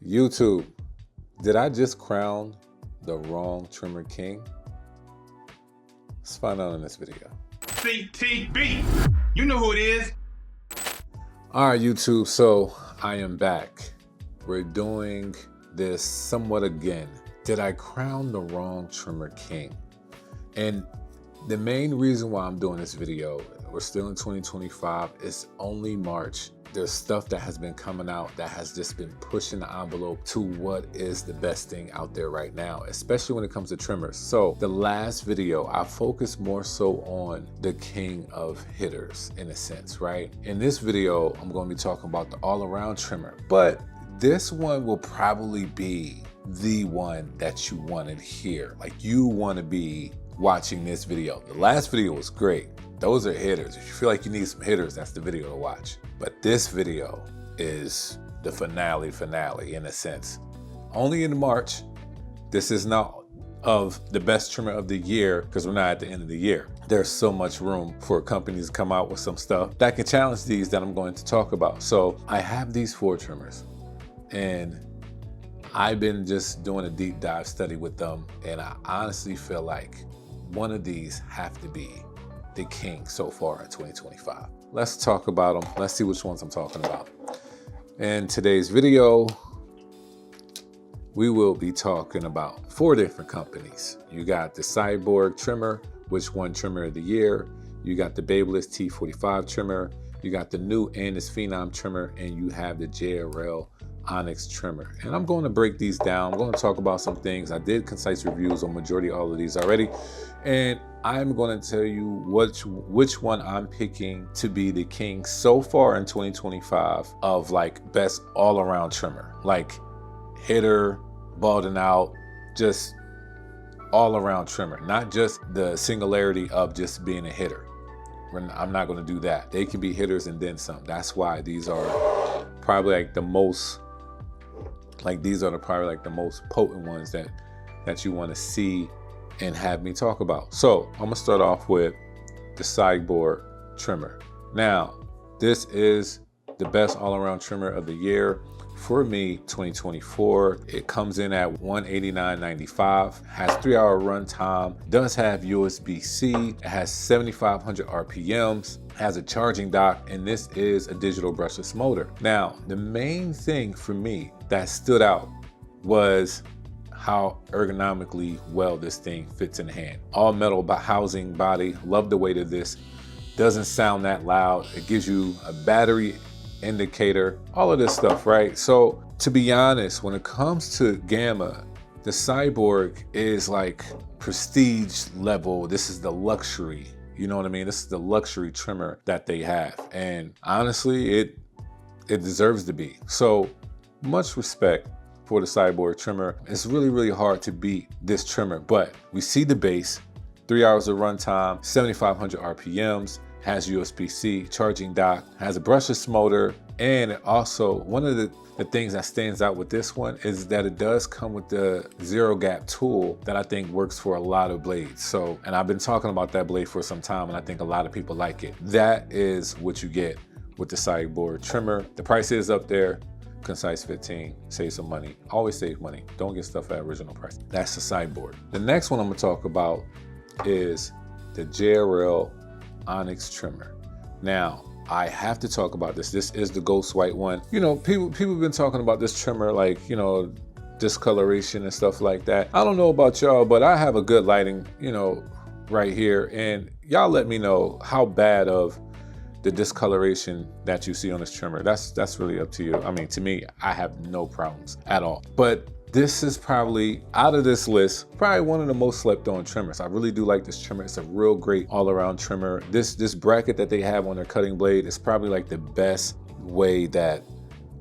YouTube, did I just crown the wrong trimmer king? Let's find out in this video. CTB, you know who it is. All right, YouTube, so I am back. We're doing this somewhat again. Did I crown the wrong trimmer king? And the main reason why I'm doing this video, we're still in 2025, it's only March. There's stuff that has been coming out that has just been pushing the envelope to what is the best thing out there right now, especially when it comes to trimmers. So the last video, I focused more so on the king of hitters in a sense, right? In this video, I'm going to be talking about the all-around trimmer, but this one will probably be the one that you want to hear. Like, you want to be watching this video. The last video was great. Those are hitters. If you feel like you need some hitters, that's the video to watch. But this video is the finale in a sense. Only in March. This is not of the best trimmer of the year because we're not at the end of the year. There's so much room for companies to come out with some stuff that can challenge these that I'm going to talk about. So I have these 4 trimmers and I've been just doing a deep dive study with them, and I honestly feel like one of these have to be the king so far in 2025. Let's talk about them. Let's see which ones I'm talking about. In today's video, we will be talking about 4 different companies. You got the Cyborg trimmer, which won trimmer of the year. You got the Babyliss T45 trimmer. You got the new Andis Phenom trimmer, and you have the JRL Onyx trimmer. And I'm going to break these down. I'm going to talk about some things. I did concise reviews on majority all of these already, and I'm going to tell you which one I'm picking to be the king so far in 2025 of like best all-around trimmer, like hitter, balding out, just all-around trimmer, not just the singularity of just being a hitter. I'm not going to do that. They can be hitters and then some. That's why these are probably like the most, probably the most potent ones that you want to see and have me talk about. So I'm gonna start off with the Cyborg trimmer. Now, this is the best all-around trimmer of the year for me, 2024. It comes in at $189.95, has 3-hour run time, does have USB-C, it has 7,500 RPMs, has a charging dock, and this is a digital brushless motor. Now, the main thing for me that stood out was how ergonomically well this thing fits in hand. All metal housing body, love the weight of this. Doesn't sound that loud. It gives you a battery indicator, all of this stuff, right? So to be honest, when it comes to Gamma, the Cyborg is like prestige level. This is the luxury, you know what I mean? This is the luxury trimmer that they have. And honestly, it deserves to be. So much respect for the Cyborg trimmer. It's really, really hard to beat this trimmer, but we see the base, 3 hours of runtime, 7,500 RPMs, has USB-C, charging dock, has a brushless motor, and also one of the things that stands out with this one is that it does come with the zero gap tool that I think works for a lot of blades. So, and I've been talking about that blade for some time, and I think a lot of people like it. That is what you get with the Cyborg trimmer. The price is up there. Concise 15, save some money. Always save money. Don't get stuff at original price. That's the Cyborg. The next one I'm gonna talk about is the JRL Onyx trimmer. Now, I have to talk about this. This is the ghost white one. You know, people have been talking about this trimmer, like, you know, discoloration and stuff like that. I don't know about y'all, but I have a good lighting, you know, right here. And y'all let me know how bad of the discoloration that you see on this trimmer. That's really up to you. I mean, to me, I have no problems at all. But this is probably, out of this list, probably one of the most slept on trimmers. I really do like this trimmer. It's a real great all-around trimmer. This bracket that they have on their cutting blade is probably like the best way that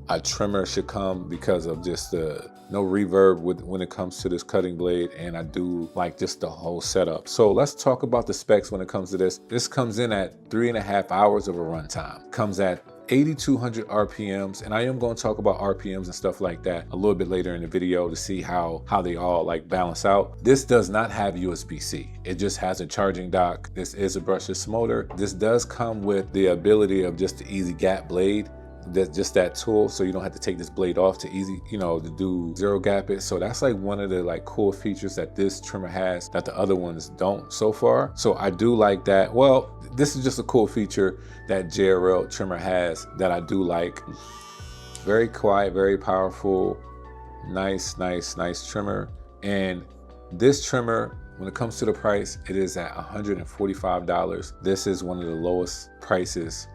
a trimmer should come because of just the no reverb when it comes to this cutting blade, and I do like just the whole setup. So let's talk about the specs when it comes to this. This comes in at 3.5 hours of a runtime. Comes at 8,200 RPMs, and I am going to talk about RPMs and stuff like that a little bit later in the video to see how they all like balance out. This does not have USB-C. It just has a charging dock. This is a brushless motor. This does come with the ability of just the easy gap blade, just that tool, so you don't have to take this blade off to to do zero gap it. So that's like one of the like cool features that this trimmer has that the other ones don't so far. So I do like that. Well, this is just a cool feature that JRL trimmer has that I do like. Very quiet, very powerful, nice trimmer. And this trimmer, when it comes to the price, it is at $145. This is one of the lowest prices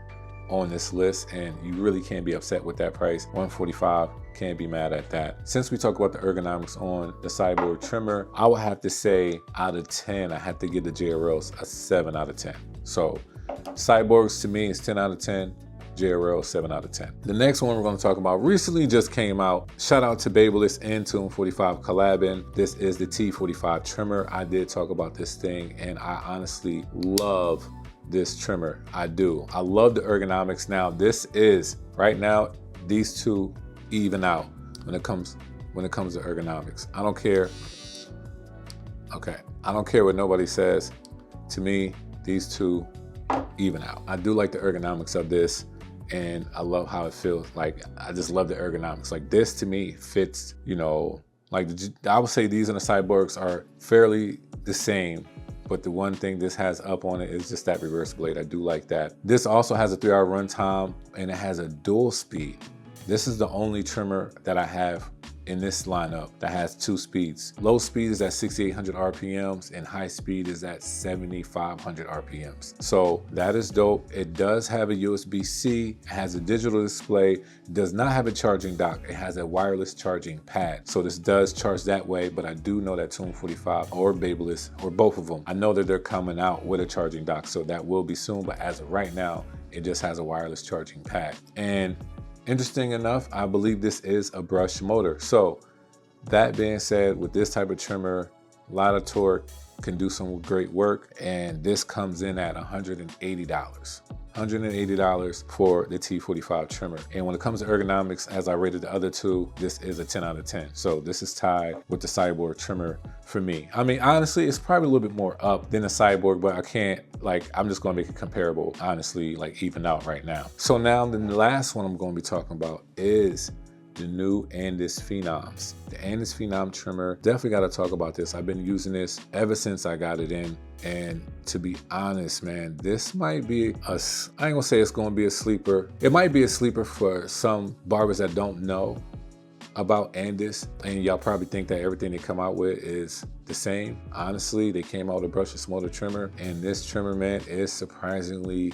on this list, and you really can't be upset with that price. $145, can't be mad at that. Since we talk about the ergonomics on the Cyborg trimmer, I would have to say out of 10, I have to give the JRLs a 7 out of 10. So Cyborgs to me is 10 out of 10. JRL 7 out of 10. The next one we're going to talk about recently just came out. Shout out to Babyliss and Tomb 45 collabing. This is the T45 trimmer. I did talk about this thing, and I honestly love this trimmer. I do. I love the ergonomics. Now this is right now, these two even out when it comes to ergonomics. I don't care. Okay, I don't care what nobody says. To me, these two even out. I do like the ergonomics of this, and I love how it feels. Like, I just love the ergonomics. Like, this to me fits, like I would say these and the Cyborgs are fairly the same, but the one thing this has up on it is just that reverse blade. I do like that. This also has a 3-hour runtime, and it has a dual speed. This is the only trimmer that I have in this lineup that has 2 speeds. Low speed is at 6,800 RPMs and high speed is at 7,500 RPMs. So that is dope. It does have a USB-C, it has a digital display, it does not have a charging dock, it has a wireless charging pad. So this does charge that way, but I do know that Tomb 45 or Babyliss, or both of them, I know that they're coming out with a charging dock, so that will be soon, but as of right now, it just has a wireless charging pad. And interesting enough, I believe this is a brush motor. So that being said, with this type of trimmer, a lot of torque, can do some great work, and this comes in at $180. $180 for the T45 trimmer. And when it comes to ergonomics, as I rated the other two, this is a 10 out of 10. So this is tied with the Cyborg trimmer for me. I mean, honestly, it's probably a little bit more up than the Cyborg, but I can't, I'm just gonna make it comparable, honestly, even out right now. So now the last one I'm gonna be talking about is the new Andis Phenoms. The Andis Phenom trimmer, definitely gotta talk about this. I've been using this ever since I got it in. And to be honest, man, this might be I ain't gonna say it's gonna be a sleeper. It might be a sleeper for some barbers that don't know about Andis. And y'all probably think that everything they come out with is the same. Honestly, they came out with a brushless motor trimmer, and this trimmer, man, is surprisingly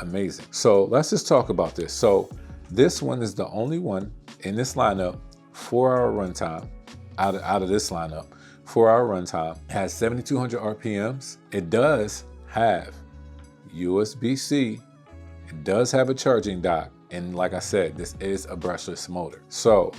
amazing. So let's just talk about this. So this one is the only one in this lineup, 4-hour runtime, out of this lineup. 4-hour runtime, has 7,200 RPMs. It does have USB-C. It does have a charging dock. And like I said, this is a brushless motor. So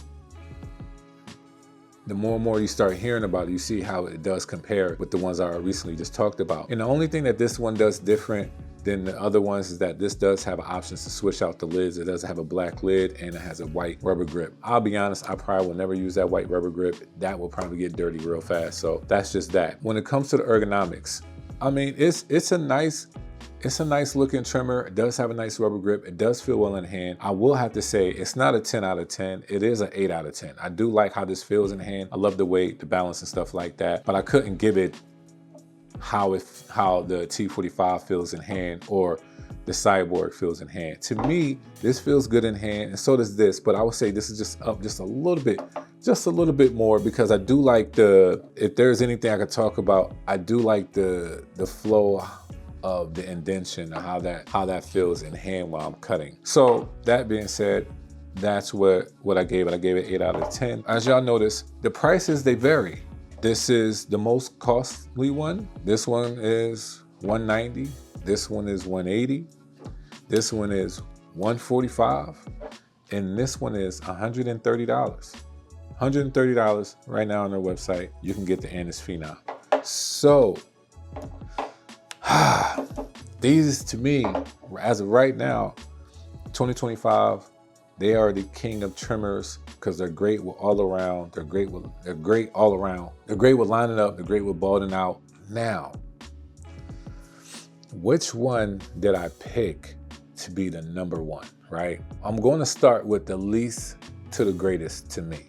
the more and more you start hearing about it, you see how it does compare with the ones I recently just talked about. And the only thing that this one does different than the other ones is that this does have options to switch out the lids. It does have a black lid and it has a white rubber grip. I'll be honest, I probably will never use that white rubber grip. That will probably get dirty real fast. So that's just that. When it comes to the ergonomics, I mean, it's a nice looking trimmer. It does have a nice rubber grip. It does feel well in hand. I will have to say it's not a 10 out of 10. It is an 8 out of 10. I do like how this feels in hand. I love the weight, the balance and stuff like that, but I couldn't give it how the T45 feels in hand or the Cyborg feels in hand. To me, this feels good in hand, and so does this, but I would say this is just up just a little bit more, because I do like if there's anything I could talk about, I do like the flow of the indentation, how that feels in hand while I'm cutting. So that being said, that's what I gave it. I gave it 8 out of 10. As y'all notice, the prices, they vary. This is the most costly one. This one is $190. This one is $180. This one is $145. And this one is $130. $130 right now on their website. You can get the Andis Phenom. So these, to me, as of right now, 2025, they are the king of trimmers because they're great with all around. They're great all around. They're great with lining up. They're great with balding out. Now, which one did I pick to be the number one, right? I'm going to start with the least to the greatest to me.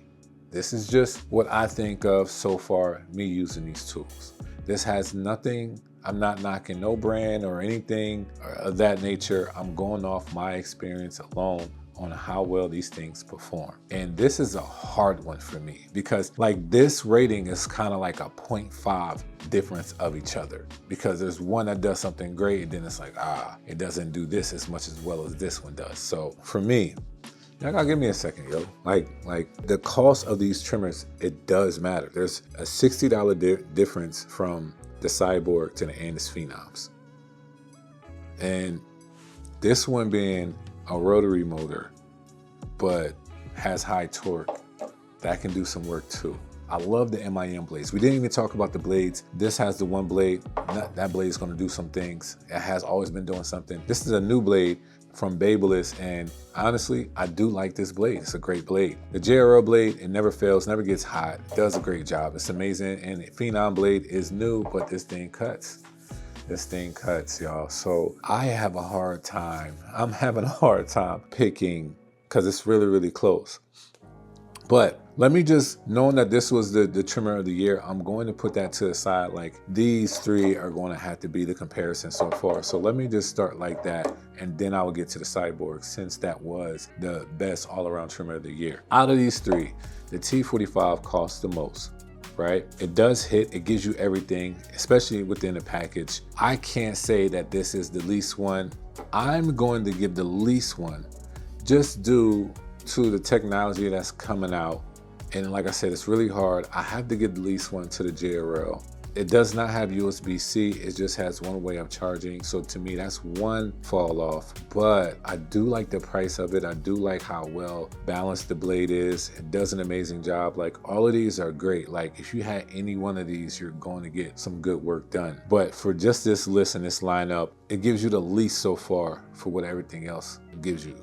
This is just what I think of so far, me using these tools. This has nothing, I'm not knocking no brand or anything of that nature. I'm going off my experience alone on how well these things perform. And this is a hard one for me because like this rating is kind of like a 0.5 difference of each other, because there's one that does something great and then it's like, it doesn't do this as much as well as this one does. So for me, y'all gotta give me a second, yo. Like the cost of these trimmers, it does matter. There's a $60 difference from the Cyborg to the Andis Phenoms. And this one being a rotary motor, but has high torque, that can do some work too. I love the MIM blades. We didn't even talk about the blades. This has the one blade. That blade is gonna do some things. It has always been doing something. This is a new blade from Babyliss, and honestly, I do like this blade. It's a great blade. The JRL blade, it never fails, never gets hot, does a great job. It's amazing, and the Phenom blade is new, but this thing cuts. This thing cuts, y'all. So I have a hard time. I'm having a hard time picking because it's really, really close. But let me just, knowing that this was the trimmer of the year, I'm going to put that to the side. Like these three are going to have to be the comparison so far. So let me just start like that, and then I will get to the Cyborg, since that was the best all-around trimmer of the year. Out of these three, the T45 costs the most, right? It does hit, it gives you everything, especially within the package. I can't say that this is the least one. I'm going to give the least one just due to the technology that's coming out. And like I said, it's really hard. I have to give the least one to the JRL. It does not have USB-C, it just has one way of charging. So to me, that's one fall off. But I do like the price of it. I do like how well balanced the blade is. It does an amazing job. Like all of these are great. Like if you had any one of these, you're going to get some good work done. But for just this list and this lineup, it gives you the least so far for what everything else gives you.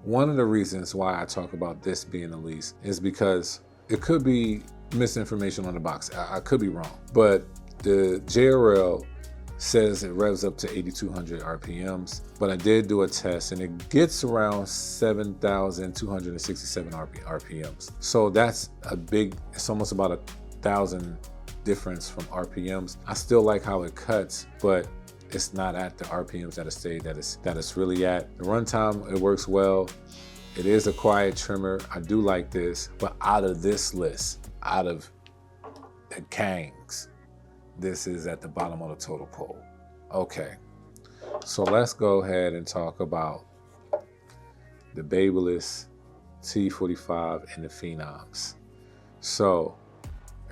One of the reasons why I talk about this being the least is because it could be misinformation on the box. I could be wrong, but the JRL says it revs up to 8,200 RPMs, but I did do a test and it gets around 7,267 RPMs. So that's a big, it's almost about 1,000 difference from RPMs. I still like how it cuts, but it's not at the RPMs that it's really at. The runtime, it works well. It is a quiet trimmer. I do like this, but out of this list, out of the Kangs, this is at the bottom of the total poll. Okay, so let's go ahead and talk about the Babyliss T45 and the Phenoms. So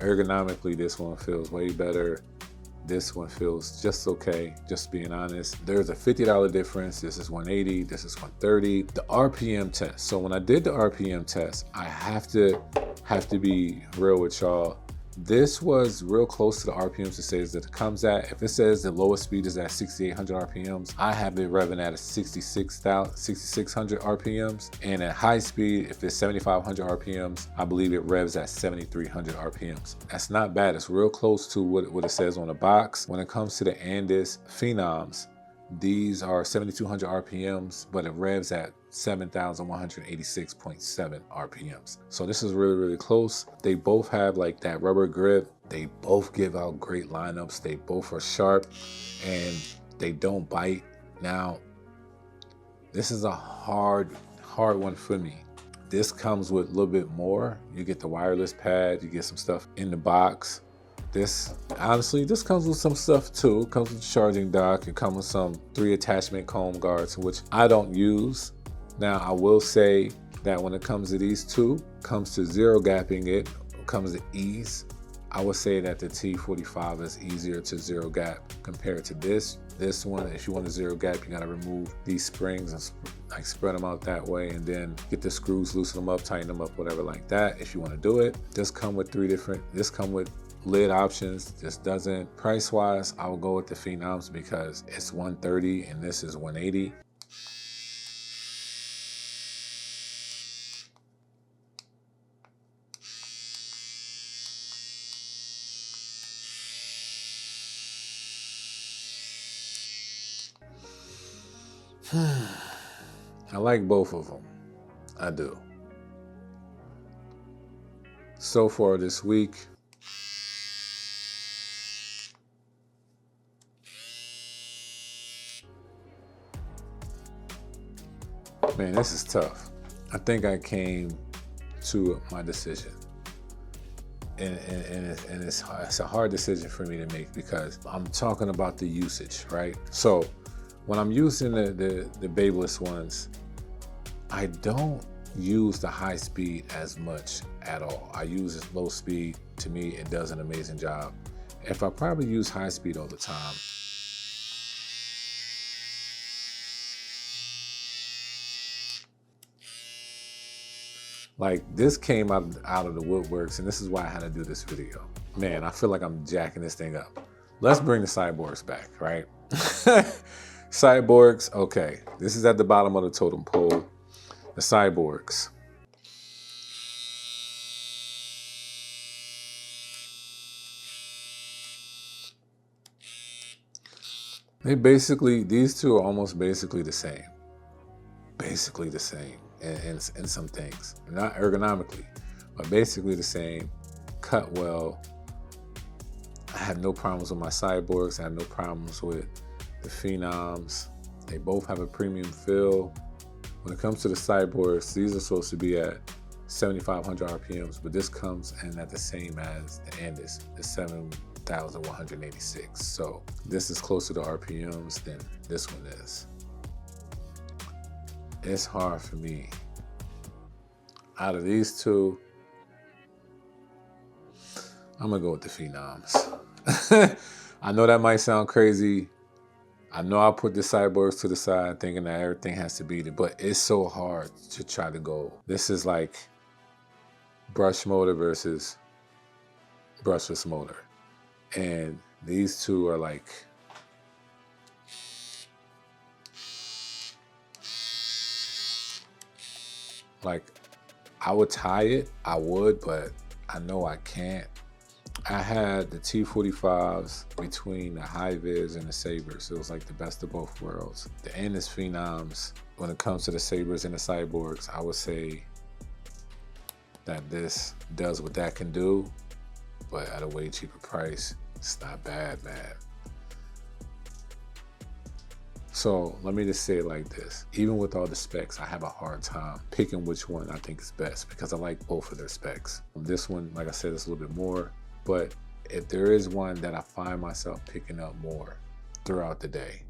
ergonomically, this one feels way better. This one feels just okay, just being honest. There's a $50 difference. This is 180, this is 130. The RPM test. So when I did the RPM test, I have to be real with y'all. This was real close to the RPMs it says that it comes at. If it says the lowest speed is at 6,800 RPMs, I have it revving at a 6,600 RPMs. And at high speed, if it's 7,500 RPMs, I believe it revs at 7,300 RPMs. That's not bad. It's real close to what it says on the box. When it comes to the Andis Phenoms, these are 7,200 RPMs, but it revs at 7,186.7 RPMs. So this is really, really close. They both have like that rubber grip. They both give out great lineups. They both are sharp and they don't bite. Now, this is a hard one for me. This comes with a little bit more. You get the wireless pad, you get some stuff in the box. This, honestly, this comes with some stuff too. It comes with a charging dock. It comes with some 3 attachment comb guards, which I don't use. Now, I will say that when it comes to these two, comes to zero gapping it, comes to ease, I would say that the T45 is easier to zero gap compared to this. This one, if you want to zero gap, you gotta remove these springs and like spread them out that way, and then get the screws, loosen them up, tighten them up, whatever like that. If you want to do it, this come with lid options. This doesn't. Price wise, I will go with the Phenoms because it's 130 and this is 180. I like both of them. I do. So far this week, man, this is tough. I think I came to my decision. And it's a hard decision for me to make because I'm talking about the usage, right? So when I'm using the Babeless ones, I don't use the high speed as much at all. I use it low speed. To me, it does an amazing job. If I probably use high speed all the time, like this came out of the woodworks, and this is why I had to do this video. Man, I feel like I'm jacking this thing up. Let's bring the cyborgs back, right? Cyborgs, okay. This is at the bottom of the totem pole. The cyborgs. These two are almost basically the same. Basically the same in some things. Not ergonomically, but basically the same. Cut well. I had no problems with my cyborgs. I had no problems with the Phenoms. They both have a premium feel. When it comes to the cyborgs, these are supposed to be at 7,500 RPMs, but this comes in at the same as the Andis, the 7,186. So this is closer to RPMs than this one is. It's hard for me. Out of these two, I'm gonna go with the Phenoms. I know that might sound crazy. I know I put the cyborgs to the side thinking that everything has to beat it, but it's so hard to try to go. This is like brush motor versus brushless motor. And these two are like, I would tie it, I would, but I know I can't. I had the T45s between the high-vis and the sabers. It was like the best of both worlds. The Andis Phenoms, when it comes to the sabers and the cyborgs, I would say that this does what that can do, but at a way cheaper price. It's not bad, man. So let me just say it like this. Even with all the specs, I have a hard time picking which one I think is best because I like both of their specs. This one, like I said, is a little bit more. But if there is one that I find myself picking up more throughout the day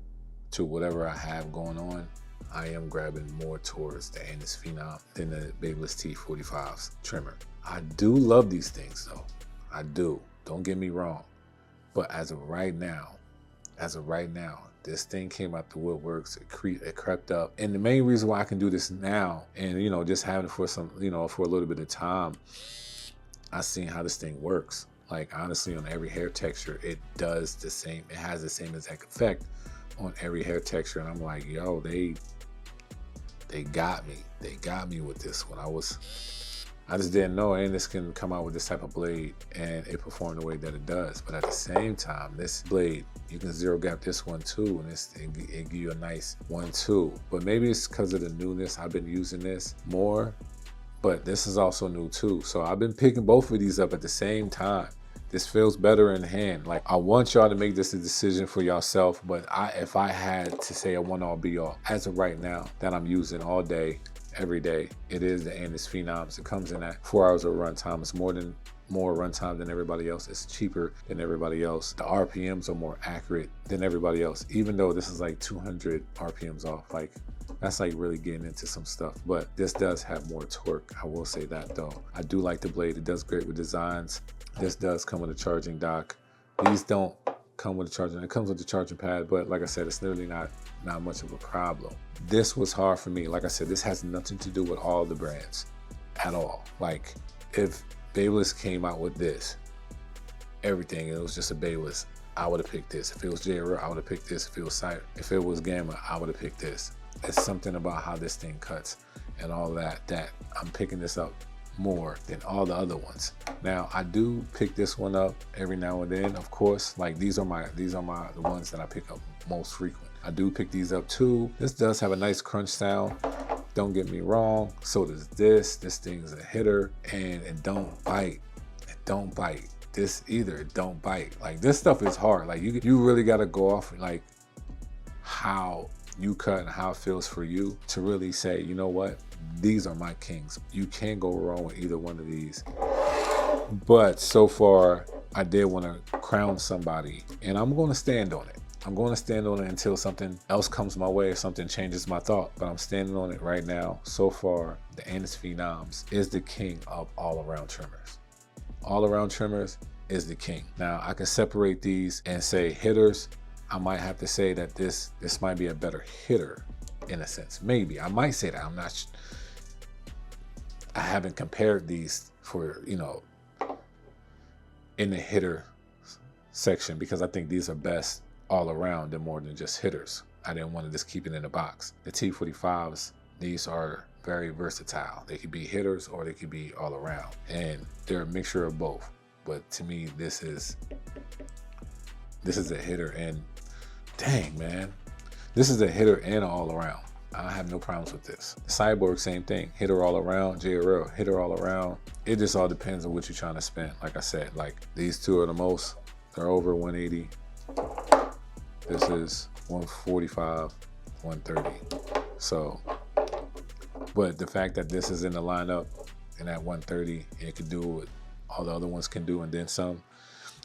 to whatever I have going on, I am grabbing more towards the Andis Phenom than the Babeless T45's trimmer. I do love these things though. I do. Don't get me wrong. But as of right now, this thing came out the woodworks, it crept up. And the main reason why I can do this now and, just having it for for a little bit of time, I've seen how this thing works. Like honestly, on every hair texture, it does the same. It has the same exact effect on every hair texture. And I'm like, yo, they got me. They got me with this one. I just didn't know Andis can come out with this type of blade and it perform the way that it does. But at the same time, this blade, you can zero gap this one too, and it give you a nice 1-2. But maybe it's because of the newness. I've been using this more, but this is also new too. So I've been picking both of these up at the same time. This feels better in hand. Like I want y'all to make this a decision for yourself, but if I had to say a one-all be-all, as of right now, that I'm using all day, every day, it is the Andis Phenoms. It comes in at 4 hours of runtime. It's more runtime than everybody else. It's cheaper than everybody else. The RPMs are more accurate than everybody else, even though this is like 200 RPMs off. Like that's like really getting into some stuff, but this does have more torque. I will say that though. I do like the blade. It does great with designs. This does come with a charging dock. These don't come with a charging. It comes with the charging pad, but like I said, it's literally not much of a problem. This was hard for me. Like I said, this has nothing to do with all the brands at all. Like if Babeless came out with this, everything, it was just a Babeless, I would have picked this. If it was JRL, I would have picked this. If it was Gamma, I would have picked this. It's something about how this thing cuts and all that I'm picking this up more than all the other ones. Now I do pick this one up every now and then, of course. Like these are the ones that I pick up most frequent. I do pick these up too. This does have a nice crunch sound. Don't get me wrong, so does this. This thing's a hitter, and it don't bite. It don't bite. This either, it don't bite. Like, this stuff is hard. Like, you really got to go off like how you cut and how it feels for you to really say, you know what, these are my kings. You can't go wrong with either one of these. But so far, I did want to crown somebody, and I'm going to stand on it. I'm going to stand on it until something else comes my way, or something changes my thought, but I'm standing on it right now. So far, the Andis Phenoms is the king of all-around trimmers. All-around trimmers is the king. Now, I can separate these and say hitters. I might have to say that this might be a better hitter in a sense. Maybe. I might say that. I'm not I haven't compared these for, you know, in the hitter section, because I think these are best all around and more than just hitters. I didn't want to just keep it in a box. The T45s, these are very versatile. They could be hitters or they could be all around, and they're a mixture of both. But to me, this is a hitter, and dang, man, this is a hitter and all around. I have no problems with this. Cyborg, same thing, hitter all around. JRL, hitter all around. It just all depends on what you're trying to spend. Like I said, like these two are the most. They're over 180. This is 145, 130. So, but the fact that this is in the lineup and at 130, it can do what all the other ones can do and then some.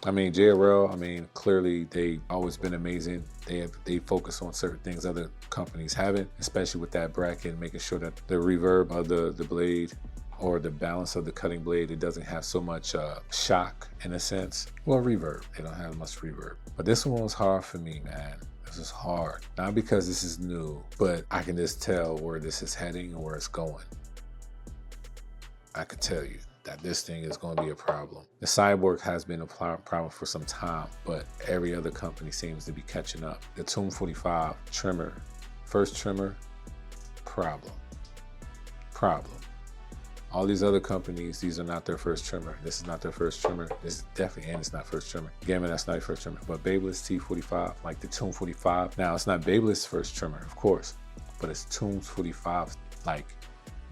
I mean, JRL, I mean, clearly they've always been amazing. They focus on certain things other companies haven't, especially with that bracket, making sure that the reverb of the blade or the balance of the cutting blade, it doesn't have so much shock in a sense. Well, reverb, they don't have much reverb. But this one was hard for me, man. This is hard. Not because this is new, but I can just tell where this is heading and where it's going. I could tell you that this thing is going to be a problem. The Cyborg has been a problem for some time, but every other company seems to be catching up. The Tomb 45 trimmer, first trimmer, problem. All these other companies, these are not their first trimmer. This is not their first trimmer. This is definitely, and it's not first trimmer. Gamma, that's not your first trimmer. But Babyliss T45, like the Tomb 45. Now, it's not Babyliss first trimmer, of course, but it's Tomb 45, like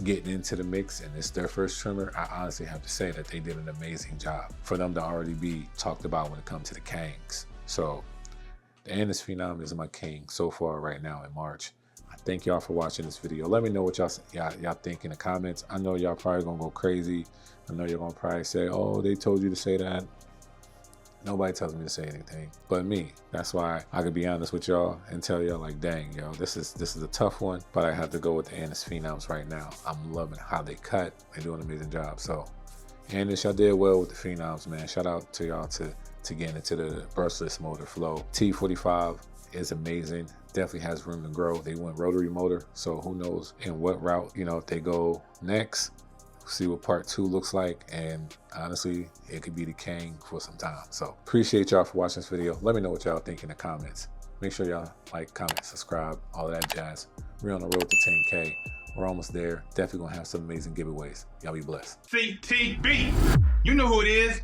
getting into the mix, and it's their first trimmer. I honestly have to say that they did an amazing job for them to already be talked about when it comes to the Kangs. So the Andis Phenom is my king so far right now in March. Thank y'all for watching this video. Let me know what y'all think in the comments. I know y'all probably gonna go crazy. I know you're gonna probably say, oh, they told you to say that. Nobody tells me to say anything but me. That's why I could be honest with y'all and tell y'all, like, dang, yo, this is a tough one, but I have to go with the Andis Phenoms right now. I'm loving how they cut. They do an amazing job. So Andis, y'all did well with the Phenoms, man. Shout out to y'all to getting into the brushless motor flow. T45 is amazing. Definitely has room to grow. They went rotary motor, so who knows in what route, you know, if they go next. See what part 2 looks like, and honestly, it could be the king for some time. So appreciate y'all for watching this video. Let me know what y'all think in the comments. Make sure y'all like, comment, subscribe, all of that jazz. We're on the road to 10K. We're almost there. Definitely gonna have some amazing giveaways. Y'all be blessed. CTB, you know who it is.